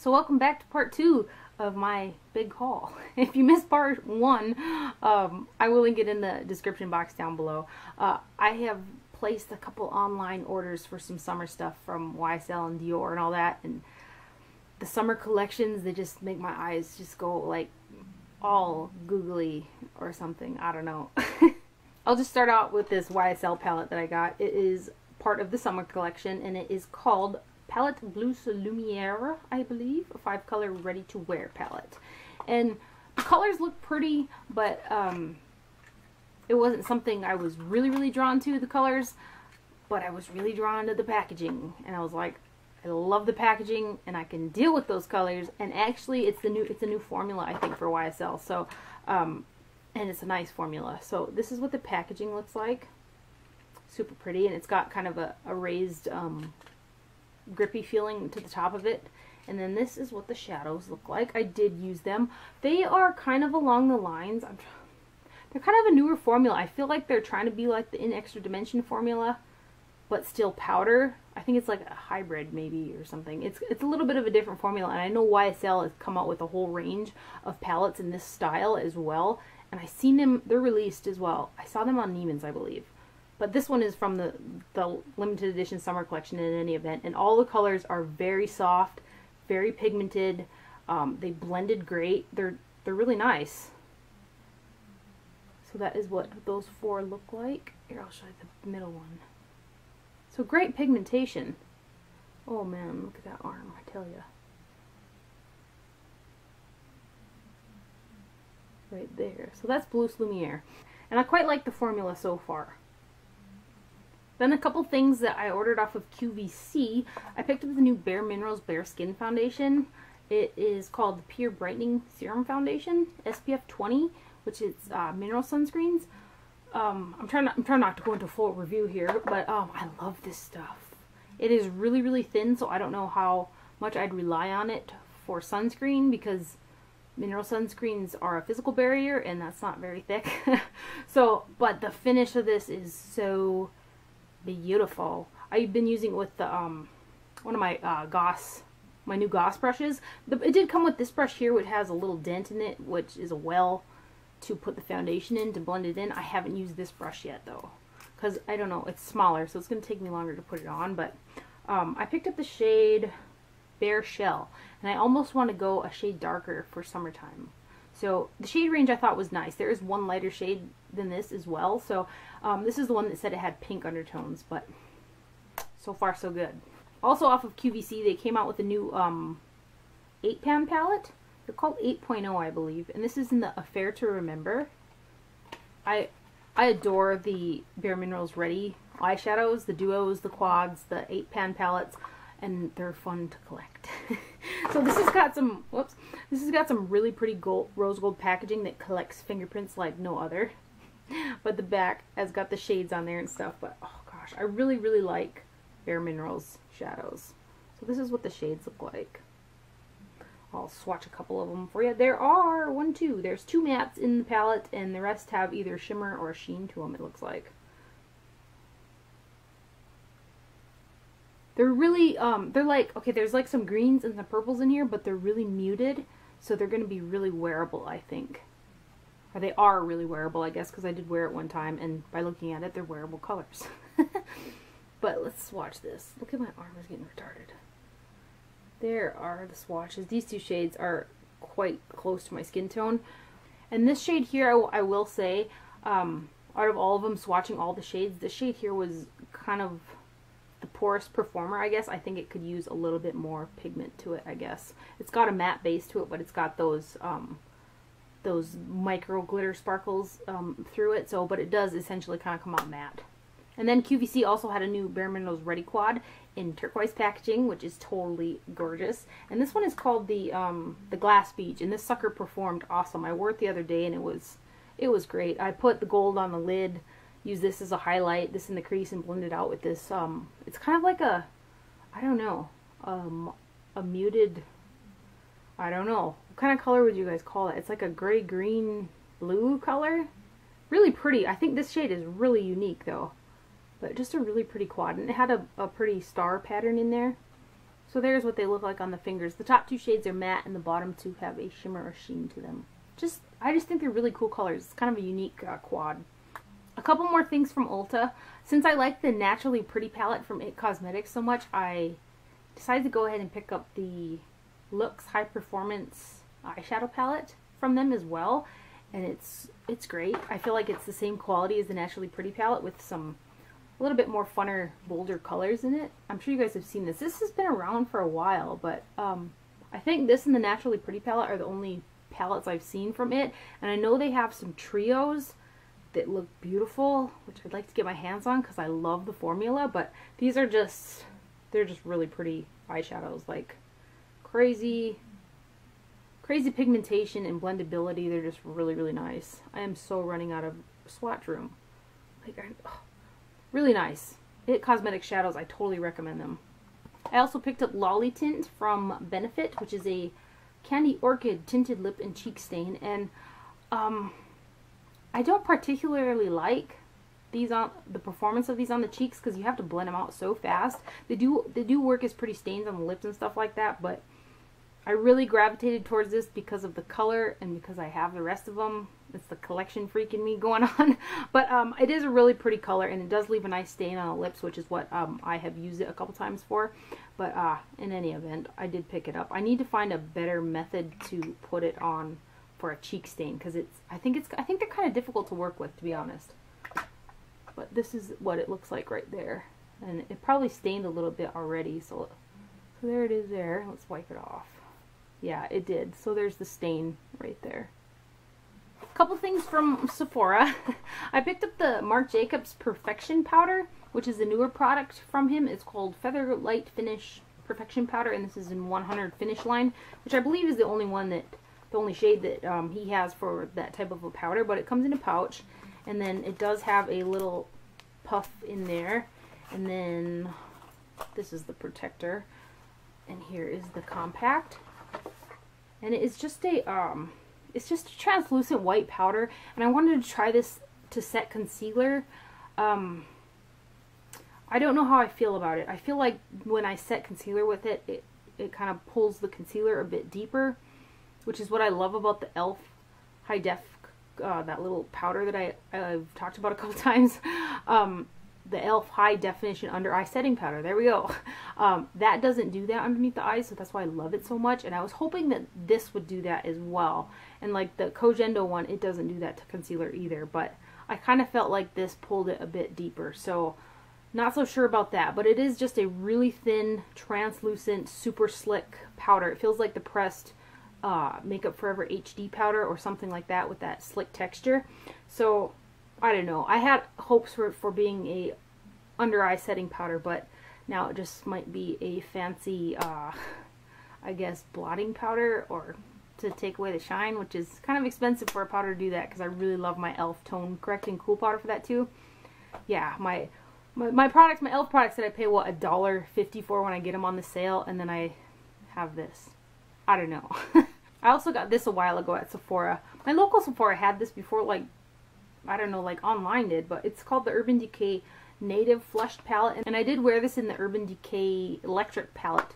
So welcome back to part 2 of my big haul. If you missed part 1, I will link it in the description box down below. I have placed a couple online orders for some summer stuff from Ysl and Dior and all that, and the summer collections, they just make my eyes just go like all googly or something. I don't know. I'll just start out with this Ysl palette that I got. It is part of the summer collection, and it is called Palette Bleu Lumiere, I believe, a 5-color ready-to-wear palette. And the colors look pretty, but it wasn't something I was really drawn to, the colors, but I was really drawn to the packaging. And I was like, I love the packaging, and I can deal with those colors. And actually, it's a new formula, I think, for Ysl. So, and it's a nice formula. So this is what the packaging looks like. Super pretty, and it's got kind of a raised grippy feeling to the top of it. And then this is what the shadows look like. I did use them. They are kind of along the lines, they're kind of a newer formula. I feel like they're trying to be like the In Extra Dimension formula, but still powder. I think it's like a hybrid maybe or something. It's a little bit of a different formula, and I know Ysl has come out with a whole range of palettes in this style as well. And I've seen them, they're released as well. I saw them on Neiman's, I believe. But this one is from the limited edition summer collection in any event. And all the colors are very soft, very pigmented. They blended great. They're really nice. So that is what those 4 look like. Here, I'll show you the middle one. So great pigmentation. Oh man, look at that arm, I tell you. Right there. So that's Bleu Lumiere. And I quite like the formula so far. Then a couple things that I ordered off of QVC. I picked up the new bareMinerals Bare Skin Foundation. It is called the Pure Brightening Serum Foundation, SPF 20, which is mineral sunscreens. I'm trying not to go into full review here, but I love this stuff. It is really thin, so I don't know how much I'd rely on it for sunscreen, because mineral sunscreens are a physical barrier, and that's not very thick. So, but the finish of this is so beautiful. I've been using it with the one of my my new Goss brushes. It did come with this brush here, which has a little dent in it, which is a well to put the foundation in, to blend it in. I haven't used this brush yet though, because I don't know, it's smaller, so it's going to take me longer to put it on. But I picked up the shade Bare Shell, and I almost want to go a shade darker for summertime. So the shade range I thought was nice. There is one lighter shade than this as well. So this is the one that said it had pink undertones, but so far so good. Also off of QVC, they came out with a new 8-pan palette. They're called 8.0, I believe, and this is in the Affair to Remember. I adore the bareMinerals Ready eyeshadows, the duos, the quads, the 8-pan palettes, and they're fun to collect. So this has got some, this has got some really pretty rose gold packaging that collects fingerprints like no other. But the back has got the shades on there and stuff. But oh gosh, I really like bareMinerals shadows. So this is what the shades look like. I'll swatch a couple of them for you. There are there's 2 mattes in the palette, and the rest have either shimmer or sheen to them, it looks like. They're really, they're like, okay, there's like some greens and some purples in here, but they're really muted, so they're going to be really wearable, I think. Or they are really wearable, I guess, because I did wear it one time, and by looking at it, they're wearable colors. But let's swatch this. Look at my arm is getting retarded. There are the swatches. These 2 shades are quite close to my skin tone. And this shade here, I will say, out of all of them, swatching all the shades, this shade here was kind of the poorest performer, I guess. I think it could use a little bit more pigment to it, I guess. It's got a matte base to it, but it's got those micro glitter sparkles through it. So, but it does essentially kind of come out matte. And then QVC also had a new bareMinerals Ready Quad in turquoise packaging, which is totally gorgeous. And this one is called the Glass Beach, and this sucker performed awesome. I wore it the other day, and it was great. I put the gold on the lid, used this as a highlight, this in the crease, and blended out with this. It's kind of like a, I don't know, a muted, I don't know. What kind of color would you guys call it? It's like a gray, green, blue color. Really pretty. I think this shade is really unique though. But just a really pretty quad. And it had a pretty star pattern in there. So there's what they look like on the fingers. The top two shades are matte and the bottom two have a shimmer or sheen to them. I just think they're really cool colors. It's kind of a unique quad. A couple more things from Ulta. Since I like the Naturally Pretty palette from It Cosmetics so much, I decided to go ahead and pick up the Lux High Performance eyeshadow palette from them as well. And it's great. I feel like it's the same quality as the Naturally Pretty palette with some a little bit more funner, bolder colors in it. I'm sure you guys have seen this. This has been around for a while, but I think this and the Naturally Pretty palette are the only palettes I've seen from it. And I know they have some trios that look beautiful, which I'd like to get my hands on because I love the formula, but these are just, they're just really pretty eyeshadows. Like crazy pigmentation and blendability. They're just really, really nice. I am so running out of swatch room. Like, really nice. It Cosmetics shadows, I totally recommend them. I also picked up Lolly Tint from Benefit, which is a Candy Orchid tinted lip and cheek stain, and I don't particularly like these on the performance of these on the cheeks because you have to blend them out so fast. They do work as pretty stains on the lips and stuff like that, but I really gravitated towards this because of the color and because I have the rest of them. It's the collection freak in me going on. But it is a really pretty color, and it does leave a nice stain on the lips, which is what I have used it a couple times for. But in any event, I did pick it up. I need to find a better method to put it on for a cheek stain because I think they're kind of difficult to work with, to be honest. But this is what it looks like right there, and it probably stained a little bit already. So there it is there. Let's wipe it off. Yeah, it did. So there's the stain right there. A couple things from Sephora. I picked up the Marc Jacobs Perfection Powder, which is a newer product from him. It's called Feather Light Finish Perfection Powder, and this is in 100 Finish line, which I believe is the only shade that he has for that type of a powder, but it comes in a pouch, and then it does have a little puff in there, and then this is the protector, and here is the compact. And it is just a it's just a translucent white powder, and I wanted to try this to set concealer. I don't know how I feel about it. I feel like when I set concealer with it, it kind of pulls the concealer a bit deeper, which is what I love about the e.l.f. High Def, that little powder that I've talked about a couple times. The e.l.f. High Definition Under Eye Setting Powder. There we go. That doesn't do that underneath the eyes, so that's why I love it so much. And I was hoping that this would do that as well. And like the Kojendo one, it doesn't do that to concealer either. But I kind of felt like this pulled it a bit deeper. So not so sure about that. But it is just a really thin, translucent, super slick powder. It feels like the pressed Makeup Forever HD powder or something like that with that slick texture. So I don't know. I had hopes for being a under eye setting powder, but now it just might be a fancy, I guess, blotting powder or to take away the shine, which is kind of expensive for a powder to do that because I really love my e.l.f. Tone Correcting Cool powder for that too. Yeah, my products, my e.l.f. products that I pay, what, $1.50 for when I get them on the sale, and then I have this. I don't know. I also got this a while ago at Sephora. My local Sephora had this before, like, I don't know, like online did, but it's called the Urban Decay Native Flushed Palette, and I did wear this in the Urban Decay Electric Palette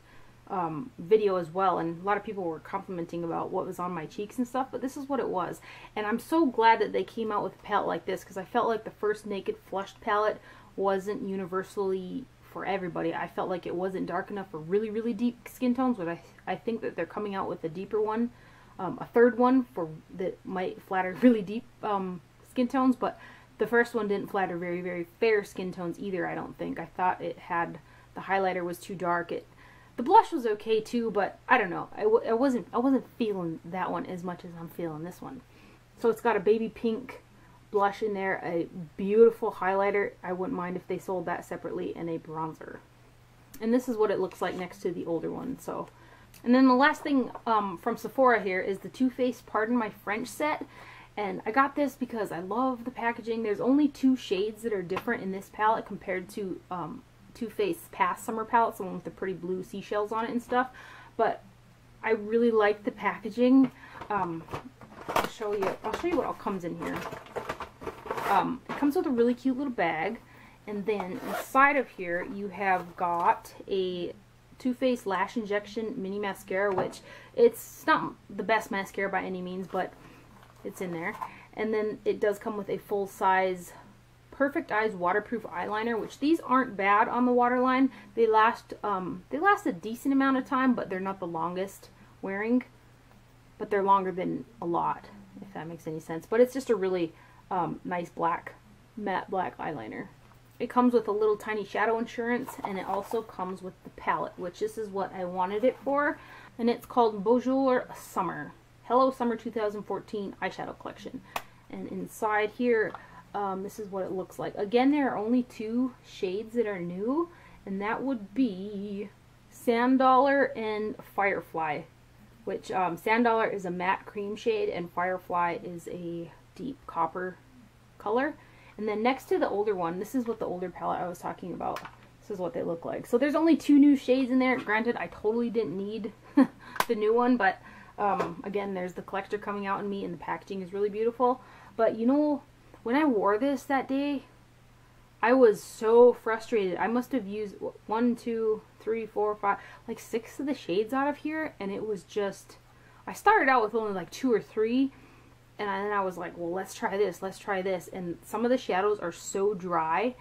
video as well, and a lot of people were complimenting about what was on my cheeks and stuff, but this is what it was. And I'm so glad that they came out with a palette like this, because I felt like the first Naked Flushed palette wasn't universally for everybody. I felt like it wasn't dark enough for really, really deep skin tones, but I think that they're coming out with a deeper one, a third one for that might flatter really deep skin tones, but the first one didn't flatter very, very fair skin tones either, I don't think. I thought it had, the highlighter was too dark. The blush was okay too, but I don't know. I wasn't feeling that one as much as I'm feeling this one. So it's got a baby pink blush in there, a beautiful highlighter. I wouldn't mind if they sold that separately, and a bronzer. And this is what it looks like next to the older one. So, and then the last thing from Sephora here is the Too Faced Pardon My French set. And I got this because I love the packaging. There's only 2 shades that are different in this palette compared to Too Faced's past summer palette, the one with the pretty blue seashells on it and stuff. But I really like the packaging. I'll show you what all comes in here. It comes with a really cute little bag, and then inside of here you have got a Too Faced Lash Injection Mini Mascara, which it's not the best mascara by any means, but it's in there. And then it does come with a full-size Perfect Eyes waterproof eyeliner, which these aren't bad on the waterline. They last a decent amount of time, but they're not the longest wearing. But they're longer than a lot, if that makes any sense. But it's just a really nice matte black eyeliner. It comes with a little tiny shadow insurance, and it also comes with the palette, which this is what I wanted it for. And it's called Bonjour Summer. Hello Summer 2014 Eyeshadow Collection. And inside here, this is what it looks like. Again, there are only 2 shades that are new, and that would be Sand Dollar and Firefly. Which Sand Dollar is a matte cream shade, and Firefly is a deep copper color. And then next to the older one, this is what the older palette I was talking about. This is what they look like. So there's only 2 new shades in there. Granted, I totally didn't need the new one, but again, there's the collector coming out in me, and the packaging is really beautiful. But you know, when I wore this that day, I was so frustrated. I must have used 1, 2, 3, 4, 5, like 6 of the shades out of here, and it was just, I started out with only like 2 or 3, and then I was like, well, let's try this, and some of the shadows are so dry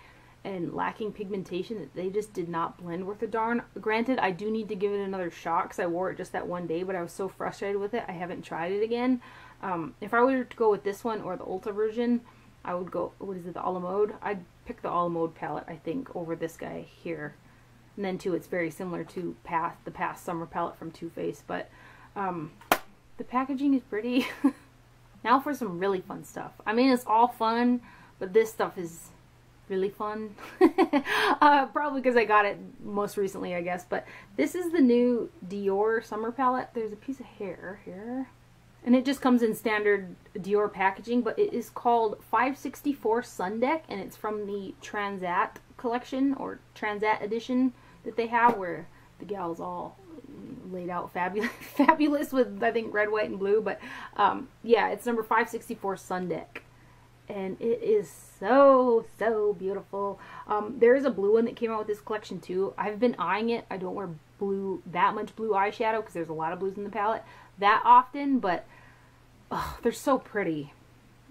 and lacking pigmentation that they just did not blend worth a darn. Granted, I do need to give it another shot because I wore it just that one day, but I was so frustrated with it, I haven't tried it again. If I were to go with this one or the Ulta version, I would go, what is it, the a la mode? I'd pick the a la mode palette, I think, over this guy here. And then too, it's very similar to the past summer palette from Too Faced, but the packaging is pretty. Now for some really fun stuff. I mean, it's all fun, but this stuff is really fun. Probably because I got it most recently, I guess. But this is the new Dior summer palette. There's a piece of hair here. And it just comes in standard Dior packaging, but it is called 564 Sundeck, and it's from the Transat collection, or Transat edition that they have, where the gal's all laid out fabulous with, I think, red, white, and blue. But yeah, it's number 564 Sundeck, and it is so beautiful. There is a blue one that came out with this collection too. I've been eyeing it. I don't wear that much blue eyeshadow because there's a lot of blues in the palette that often, but oh, they're so pretty,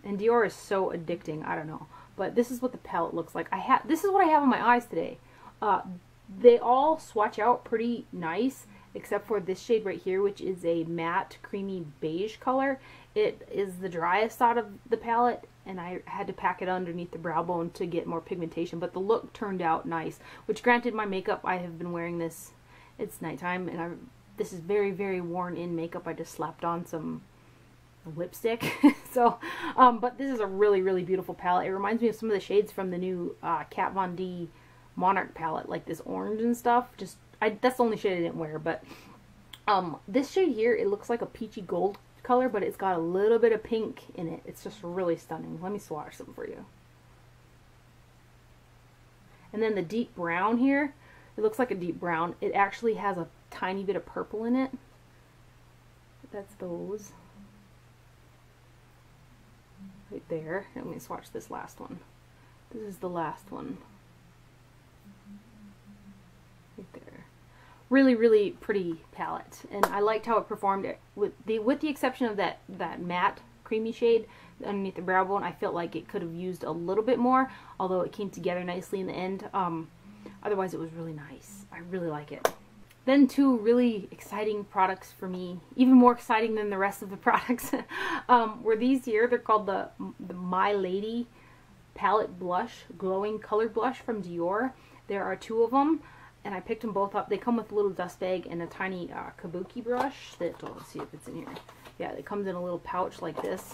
and Dior is so addicting. I don't know, but this is what the palette looks like. This is what I have on my eyes today. They all swatch out pretty nice, except for this shade right here, which is a matte creamy beige color. It is the driest out of the palette, and I had to pack it underneath the brow bone to get more pigmentation, but the look turned out nice. Which, granted, my makeup, I have been wearing this, it's nighttime, and this is very worn in makeup. I just slapped on some lipstick. So but this is a really beautiful palette. It reminds me of some of the shades from the new Kat Von D Monarch palette, like this orange and stuff. That's the only shade I didn't wear. But this shade here, it looks like a peachy gold color, but it's got a little bit of pink in it. It's just really stunning. Let me swatch some for you. And then the deep brown here, it looks like a deep brown. It actually has a tiny bit of purple in it. That's those. Right there. Let me swatch this last one. This is the last one. Right there. Really pretty palette. And I liked how it performed with the exception of that matte creamy shade underneath the brow bone. I felt like it could have used a little bit more, although it came together nicely in the end. Otherwise, it was really nice. I really like it. Then 2 really exciting products for me, even more exciting than the rest of the products, were these here. They're called the Milady Palette Blush, Glowing Color Blush from Dior. There are 2 of them, and I picked them both up. They come with a little dust bag and a tiny kabuki brush that, let's see if it's in here. Yeah, it comes in a little pouch like this.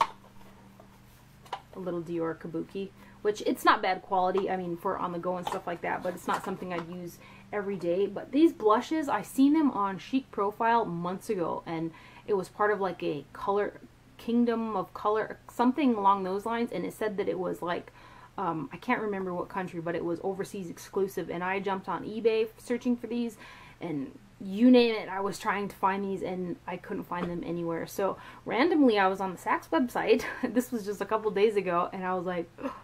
A little Dior Kabuki, which it's not bad quality, I mean, for on the go and stuff like that, but it's not something I'd use every day. But these blushes, I seen them on Chic Profile months ago, and it was part of like a color, Kingdom of Color, something along those lines, and it said that it was like, I can't remember what country, but it was overseas exclusive, and I jumped on eBay searching for these, and you name it, I was trying to find these, and I couldn't find them anywhere. So randomly, I was on the Saks website, this was just a couple days ago, and I was like, oh,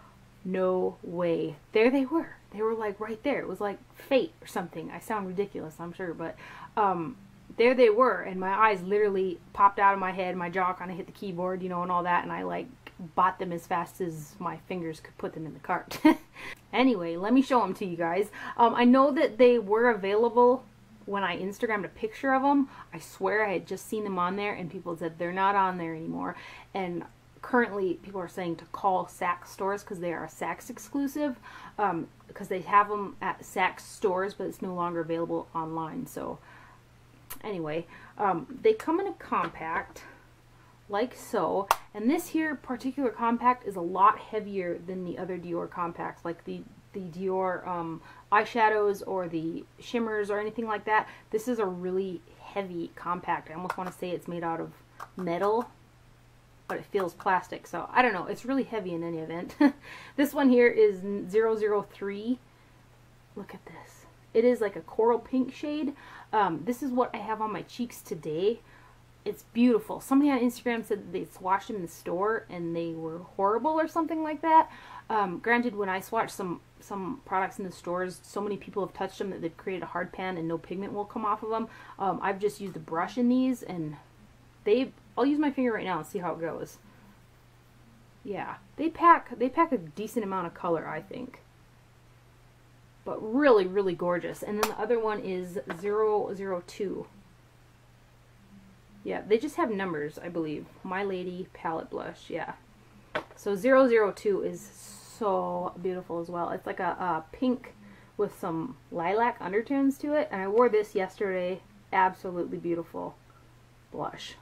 No way. There they were. They were like right there. It was like fate or something. I sound ridiculous, I'm sure, but there they were, and my eyes literally popped out of my head. My jaw kind of hit the keyboard, you know, and all that, and I like bought them as fast as my fingers could put them in the cart. Anyway, let me show them to you guys. I know that they were available when I Instagrammed a picture of them. I swear I had just seen them on there, and people said they're not on there anymore. And currently people are saying to call Saks stores because they are a Saks exclusive, because they have them at Saks stores, but it's no longer available online. So anyway, they come in a compact like so, and this here particular compact is a lot heavier than the other Dior compacts, like the Dior eyeshadows or the shimmers or anything like that. This is a really heavy compact. I almost want to say it's made out of metal, but it feels plastic, so I don't know. It's really heavy in any event. This one here is 003. Look at this. It is like a coral pink shade. This is what I have on my cheeks today. It's beautiful. Somebody on Instagram said that they swatched them in the store and they were horrible or something like that. Granted, when I swatch some products in the stores, so many people have touched them that they've created a hard pan and no pigment will come off of them. I've just used a brush in these, and I'll use my finger right now and see how it goes. Yeah, they pack a decent amount of color, I think. But really, really gorgeous. And then the other one is 002. Yeah, they just have numbers, I believe. Milady Palette Blush, yeah. So 002 is so beautiful as well. It's like a pink with some lilac undertones to it. And I wore this yesterday. Absolutely beautiful blush.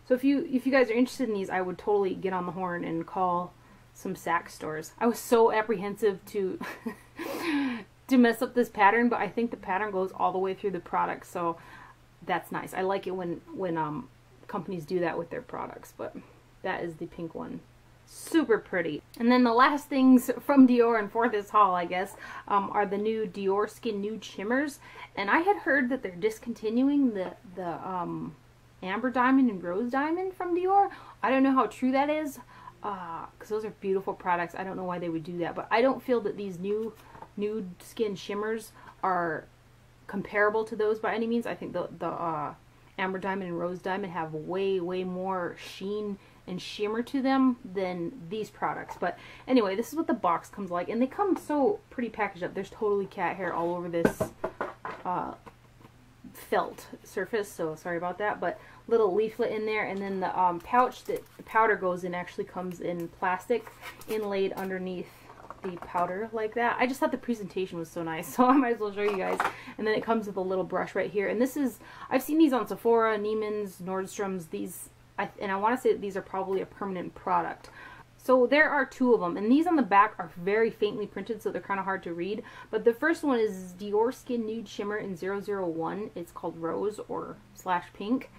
So if you guys are interested in these, I would totally get on the horn and call some Saks stores. I was so apprehensive to to mess up this pattern, but I think the pattern goes all the way through the product, so that's nice. I like it when companies do that with their products. But that is the pink one. Super pretty. And then the last things from Dior and for this haul, I guess, are the new Diorskin Nude Shimmers. And I had heard that they're discontinuing the Amber Diamond and Rose Diamond from Dior. I don't know how true that is, because those are beautiful products. I don't know why they would do that, but I don't feel that these new nude skin shimmers are comparable to those by any means. I think the Amber Diamond and Rose Diamond have way more sheen and shimmer to them than these products. But anyway, this is what the box comes like, and they come so pretty packaged up. There's totally cat hair all over this felt surface, so sorry about that, but little leaflet in there, and then the pouch that the powder goes in actually comes in plastic inlaid underneath the powder like that. I just thought the presentation was so nice, so I might as well show you guys. And then it comes with a little brush right here, and this is, I've seen these on Sephora, Neiman's, Nordstrom's. These, and I want to say that these are probably a permanent product. So there are two of them, and these on the back are very faintly printed, so they're kind of hard to read. But the first one is Diorskin Nude Shimmer in 001. It's called Rose or / Pink,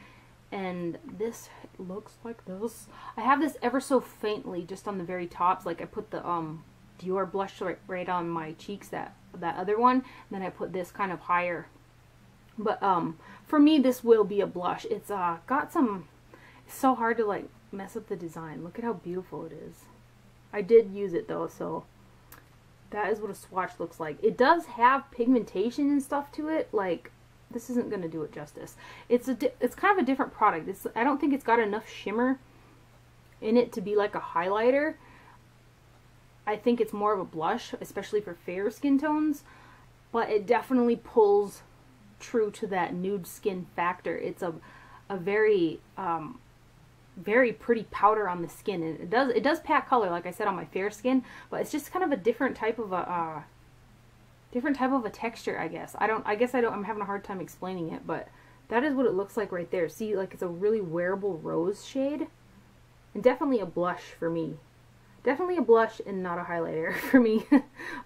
and this looks like this. I have this ever so faintly just on the very tops, like I put the Dior blush right on my cheeks, that other one, and then I put this kind of higher. But for me, this will be a blush. It's got some. It's so hard to like mess up the design. Look at how beautiful it is. I did use it though, so that is what a swatch looks like. It does have pigmentation and stuff to it. Like, this isn't going to do it justice. It's kind of a different product. I don't think it's got enough shimmer in it to be like a highlighter. I think it's more of a blush, especially for fair skin tones, but it definitely pulls true to that nude skin factor. It's a very very pretty powder on the skin, and it does pack color, like I said, on my fair skin, but it's just kind of a different type of a texture, I guess. I'm having a hard time explaining it, but that is what it looks like right there. See, like, it's a really wearable rose shade, and definitely a blush for me. Definitely a blush and not a highlighter for me.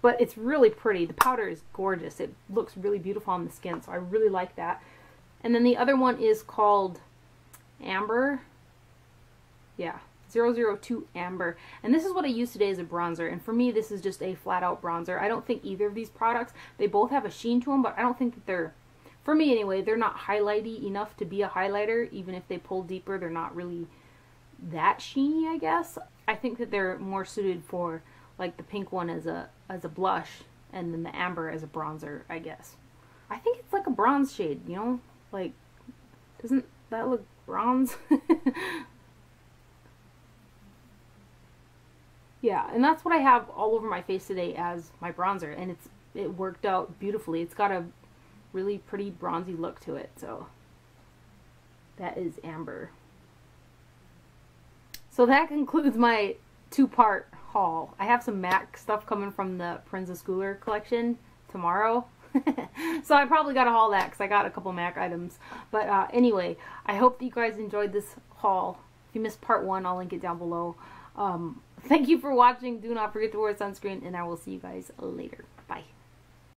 But it's really pretty. The powder is gorgeous. It looks really beautiful on the skin, so I really like that. And then the other one is called Ambre. Yeah, 002 Amber. And this is what I use today as a bronzer. And for me, this is just a flat out bronzer. I don't think either of these products, they both have a sheen to them, but I don't think that they're, for me anyway, they're not highlighty enough to be a highlighter. Even if they pull deeper, they're not really that sheeny, I guess. I think that they're more suited for like the pink one as a blush, and then the amber as a bronzer, I guess. I think it's like a bronze shade, you know? Like, doesn't that look bronze? Yeah, and that's what I have all over my face today as my bronzer, and it worked out beautifully. It's got a really pretty bronzy look to it, so that is Amber. So that concludes my two-part haul. I have some MAC stuff coming from the Princess Couleurs collection tomorrow. So I probably got to haul that because I got a couple MAC items. But anyway, I hope that you guys enjoyed this haul. If you missed part 1, I'll link it down below. Thank you for watching. Do not forget to wear sunscreen, and I will see you guys later.